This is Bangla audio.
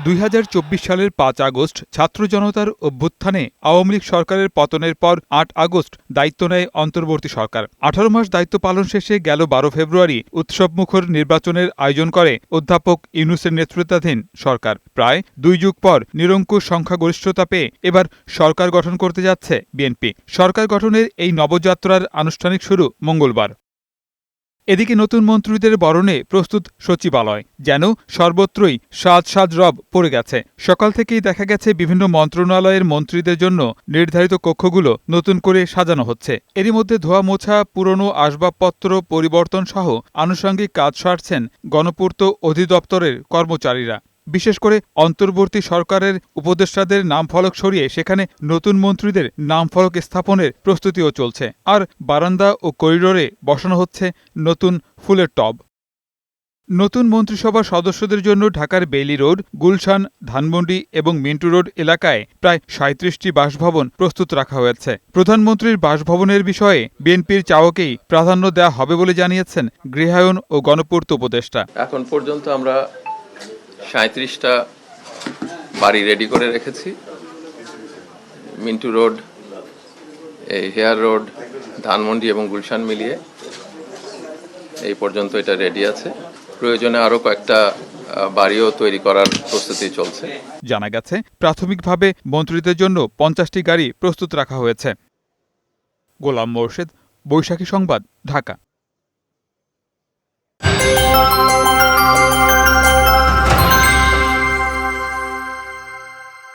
2024 সালের 5 আগস্ট ছাত্র জনতার অভ্যুত্থানে আওয়ামী লীগ সরকারের পতনের পর 8 আগস্ট দায়িত্ব নেয় অন্তর্বর্তী সরকার। 18 মাস দায়িত্ব পালন শেষে গেল 12 ফেব্রুয়ারি উৎসবমুখর নির্বাচনের আয়োজন করে অধ্যাপক ইউনূসের নেতৃত্বাধীন সরকার। প্রায় 2 যুগ পর নিরঙ্কুশ সংখ্যাগরিষ্ঠতা পেয়ে এবার সরকার গঠন করতে যাচ্ছে বিএনপি। সরকার গঠনের এই নবযাত্রার আনুষ্ঠানিক শুরু মঙ্গলবার। এদিকে নতুন মন্ত্রীদের বরণে প্রস্তুত সচিবালয়, যেন সর্বত্রই সাজ সাজ রব পড়ে গেছে। সকাল থেকেই দেখা গেছে বিভিন্ন মন্ত্রণালয়ের মন্ত্রীদের জন্য নির্ধারিত কক্ষগুলো নতুন করে সাজানো হচ্ছে। এরই মধ্যে ধোয়া মোছা পুরনো আসবাবপত্র পরিবর্তন সহ আনুষঙ্গিক কাজ সারছেন গণপূর্ত অধিদপ্তরের কর্মচারীরা। বিশেষ করে অন্তর্বর্তী সরকারের উপদেষ্টাদের নামফলক সরিয়ে সেখানে নতুন মন্ত্রীদের নামফলক স্থাপনের প্রস্তুতিও চলছে। আর বারান্দা ও করিডোরে বসানো হচ্ছে নতুন ফুলের টব। নতুন মন্ত্রিসভার সদস্যদের জন্য ঢাকার বেইলি রোড, গুলশান, ধানমন্ডি এবং মিন্টু রোড এলাকায় প্রায় 37টি বাসভবন প্রস্তুত রাখা হয়েছে। প্রধানমন্ত্রীর বাসভবনের বিষয়ে বিএনপির চাওয়াকেই প্রাধান্য দেওয়া হবে বলে জানিয়েছেন গৃহায়ন ও গণপূর্ত উপদেষ্টা। এখন পর্যন্ত আমরা 37টা বাড়ি রেডি করে রেখেছি। Mintu road, hair road, Dhanmondi এবং গুলশান মিলিয়ে এই পর্যন্ত এটা রেডি আছে। প্রয়োজনে আরও কয়েকটা বাড়িও তৈরি করার প্রস্তুতি চলছে। জানা গেছে প্রাথমিকভাবে মন্ত্রীদের জন্য 50টি গাড়ি প্রস্তুত রাখা হয়েছে। গোলাম মোর্শেদ, বৈশাখী সংবাদ, ঢাকা।